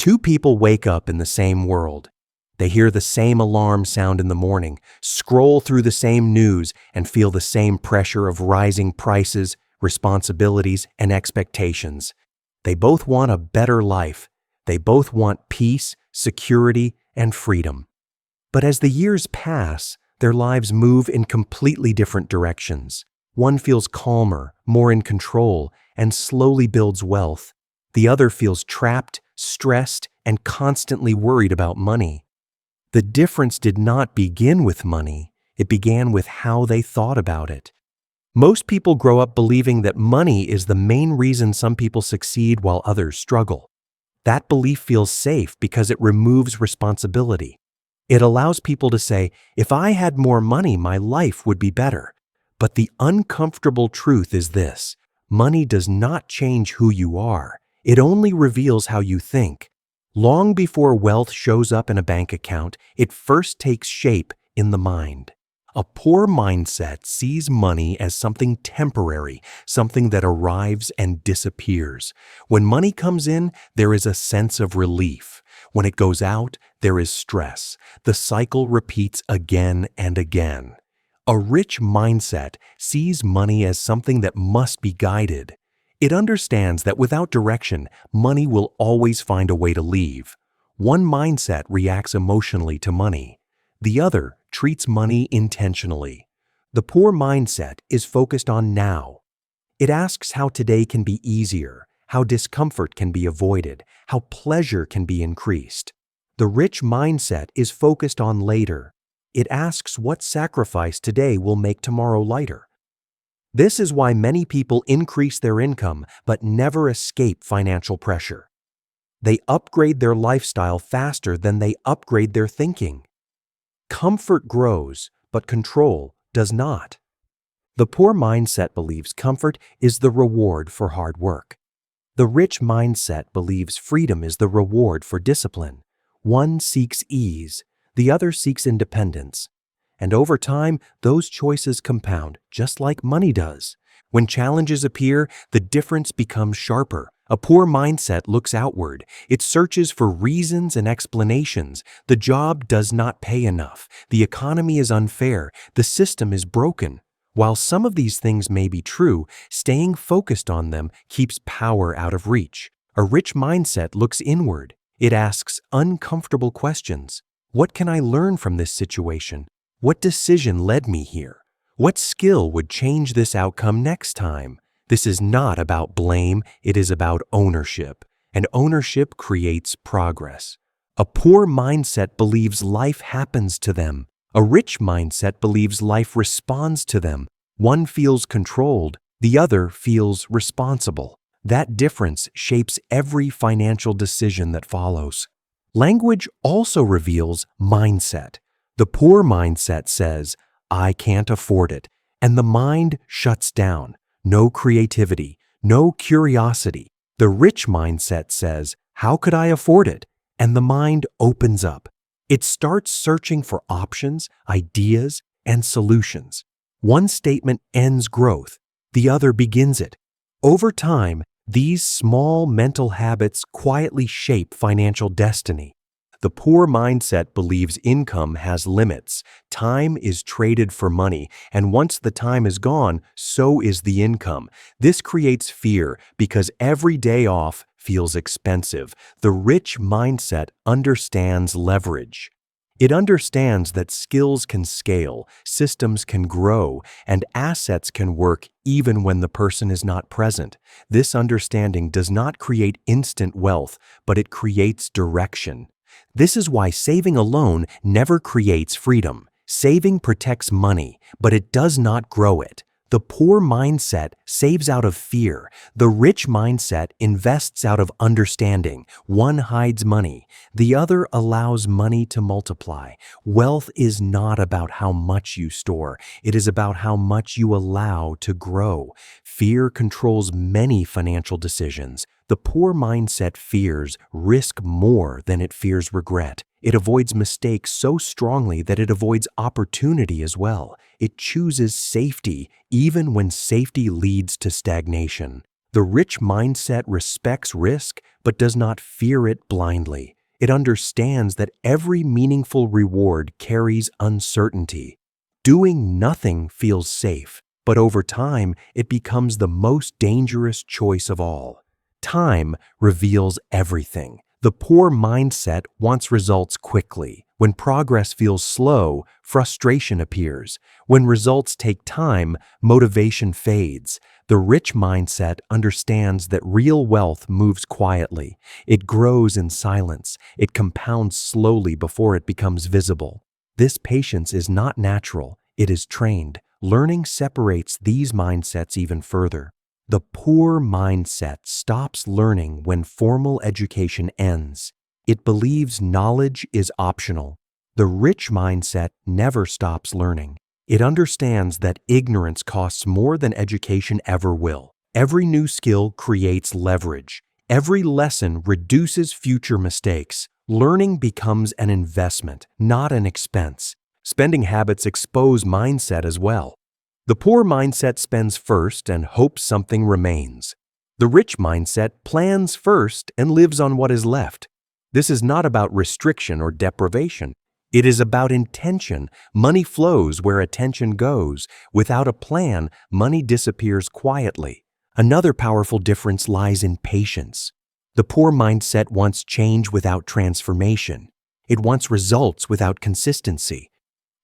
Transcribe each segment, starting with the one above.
Two people wake up in the same world. They hear the same alarm sound in the morning, scroll through the same news, and feel the same pressure of rising prices, responsibilities, and expectations. They both want a better life. They both want peace, security, and freedom. But as the years pass, their lives move in completely different directions. One feels calmer, more in control, and slowly builds wealth. The other feels trapped, stressed, and constantly worried about money. The difference did not begin with money. It began with how they thought about it. Most people grow up believing that money is the main reason some people succeed while others struggle. That belief feels safe because it removes responsibility. It allows people to say, if I had more money, my life would be better. But the uncomfortable truth is this: money does not change who you are. It only reveals how you think. Long before wealth shows up in a bank account, it first takes shape in the mind. A poor mindset sees money as something temporary, something that arrives and disappears. When money comes in, there is a sense of relief. When it goes out, there is stress. The cycle repeats again and again. A rich mindset sees money as something that must be guided. It understands that without direction, money will always find a way to leave. One mindset reacts emotionally to money. The other treats money intentionally. The poor mindset is focused on now. It asks how today can be easier, how discomfort can be avoided, how pleasure can be increased. The rich mindset is focused on later. It asks what sacrifice today will make tomorrow lighter. This is why many people increase their income but never escape financial pressure. They upgrade their lifestyle faster than they upgrade their thinking. Comfort grows, but control does not. The poor mindset believes comfort is the reward for hard work. The rich mindset believes freedom is the reward for discipline. One seeks ease, the other seeks independence. And over time, those choices compound, just like money does. When challenges appear, the difference becomes sharper. A poor mindset looks outward. It searches for reasons and explanations. The job does not pay enough. The economy is unfair. The system is broken. While some of these things may be true, staying focused on them keeps power out of reach. A rich mindset looks inward. It asks uncomfortable questions. What can I learn from this situation? What decision led me here? What skill would change this outcome next time? This is not about blame, it is about ownership. And ownership creates progress. A poor mindset believes life happens to them. A rich mindset believes life responds to them. One feels controlled, the other feels responsible. That difference shapes every financial decision that follows. Language also reveals mindset. The poor mindset says, I can't afford it, and the mind shuts down. No creativity, no curiosity. The rich mindset says, how could I afford it? And the mind opens up. It starts searching for options, ideas, and solutions. One statement ends growth, the other begins it. Over time, these small mental habits quietly shape financial destiny. The poor mindset believes income has limits. Time is traded for money, and once the time is gone, so is the income. This creates fear because every day off feels expensive. The rich mindset understands leverage. It understands that skills can scale, systems can grow, and assets can work even when the person is not present. This understanding does not create instant wealth, but it creates direction. This is why saving alone never creates freedom. Saving protects money, but it does not grow it. The poor mindset saves out of fear. The rich mindset invests out of understanding. One hides money. The other allows money to multiply. Wealth is not about how much you store. It is about how much you allow to grow. Fear controls many financial decisions. The poor mindset fears risk more than it fears regret. It avoids mistakes so strongly that it avoids opportunity as well. It chooses safety even when safety leads to stagnation. The rich mindset respects risk but does not fear it blindly. It understands that every meaningful reward carries uncertainty. Doing nothing feels safe, but over time, it becomes the most dangerous choice of all. Time reveals everything. The poor mindset wants results quickly. When progress feels slow, frustration appears. When results take time, motivation fades. The rich mindset understands that real wealth moves quietly. It grows in silence. It compounds slowly before it becomes visible. This patience is not natural. It is trained. Learning separates these mindsets even further. The poor mindset stops learning when formal education ends. It believes knowledge is optional. The rich mindset never stops learning. It understands that ignorance costs more than education ever will. Every new skill creates leverage. Every lesson reduces future mistakes. Learning becomes an investment, not an expense. Spending habits expose mindset as well. The poor mindset spends first and hopes something remains. The rich mindset plans first and lives on what is left. This is not about restriction or deprivation. It is about intention. Money flows where attention goes. Without a plan, money disappears quietly. Another powerful difference lies in patience. The poor mindset wants change without transformation. It wants results without consistency.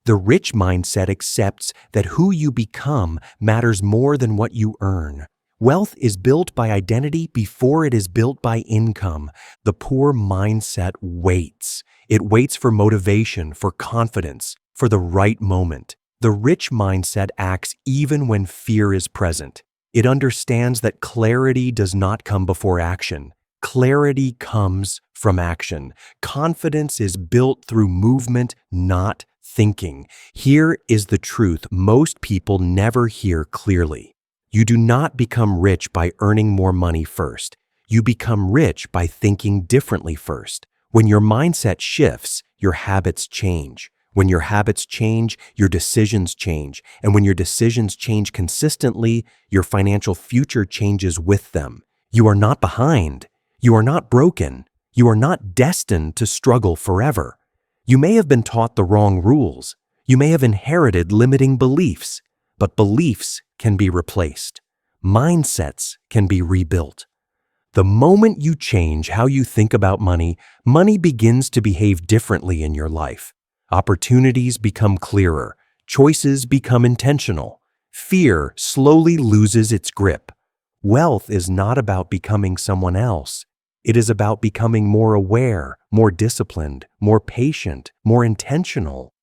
The rich mindset accepts that who you become matters more than what you earn. Wealth is built by identity before it is built by income. The poor mindset waits. It waits for motivation, for confidence, for the right moment. The rich mindset acts even when fear is present. It understands that clarity does not come before action. Clarity comes from action. Confidence is built through movement, not thinking. Here is the truth most people never hear clearly. You do not become rich by earning more money first. You become rich by thinking differently first. When your mindset shifts, your habits change. When your habits change, your decisions change. And when your decisions change consistently, your financial future changes with them. You are not behind. You are not broken. You are not destined to struggle forever. You may have been taught the wrong rules. You may have inherited limiting beliefs, but beliefs can be replaced. Mindsets can be rebuilt. The moment you change how you think about money, money begins to behave differently in your life. Opportunities become clearer. Choices become intentional. Fear slowly loses its grip. Wealth is not about becoming someone else. It is about becoming more aware, more disciplined, more patient, more intentional.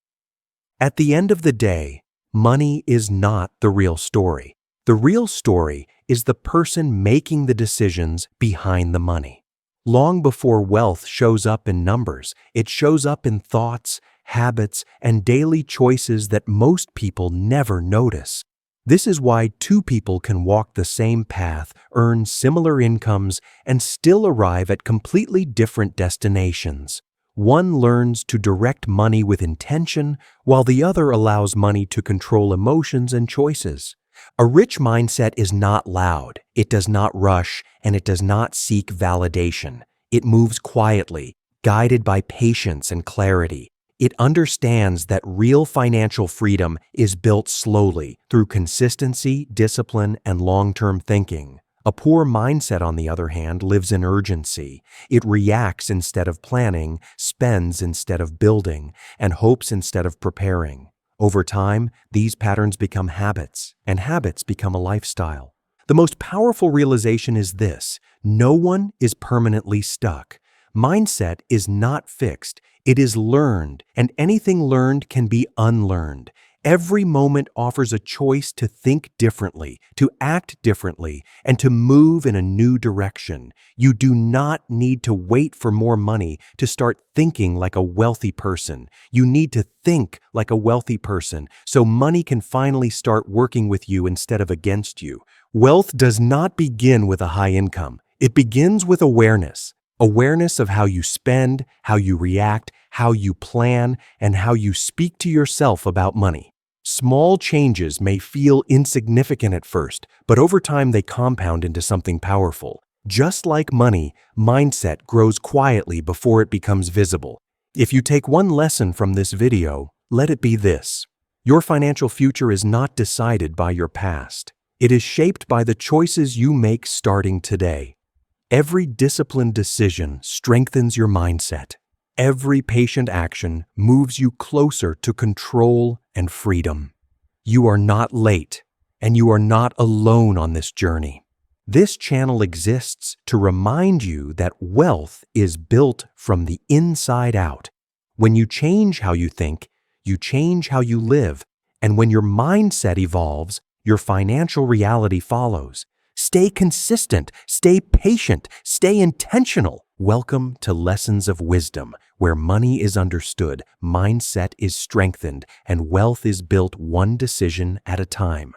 At the end of the day, money is not the real story. The real story is the person making the decisions behind the money. Long before wealth shows up in numbers, it shows up in thoughts, habits, and daily choices that most people never notice. This is why two people can walk the same path, earn similar incomes, and still arrive at completely different destinations. One learns to direct money with intention, while the other allows money to control emotions and choices. A rich mindset is not loud, it does not rush, and it does not seek validation. It moves quietly, guided by patience and clarity. It understands that real financial freedom is built slowly through consistency, discipline, and long-term thinking. A poor mindset, on the other hand, lives in urgency. It reacts instead of planning, spends instead of building, and hopes instead of preparing. Over time, these patterns become habits, and habits become a lifestyle. The most powerful realization is this: no one is permanently stuck. Mindset is not fixed, it is learned, and anything learned can be unlearned. Every moment offers a choice to think differently, to act differently, and to move in a new direction. You do not need to wait for more money to start thinking like a wealthy person. You need to think like a wealthy person so money can finally start working with you instead of against you. Wealth does not begin with a high income. It begins with awareness. Awareness of how you spend, how you react, how you plan, and how you speak to yourself about money. Small changes may feel insignificant at first, but over time they compound into something powerful. Just like money, mindset grows quietly before it becomes visible. If you take one lesson from this video, let it be this: your financial future is not decided by your past. It is shaped by the choices you make starting today. Every disciplined decision strengthens your mindset. Every patient action moves you closer to control and freedom. You are not late, and you are not alone on this journey. This channel exists to remind you that wealth is built from the inside out. When you change how you think, you change how you live, and when your mindset evolves, your financial reality follows. Stay consistent, stay patient, stay intentional. Welcome to Lessons of Wisdom, where money is understood, mindset is strengthened, and wealth is built one decision at a time.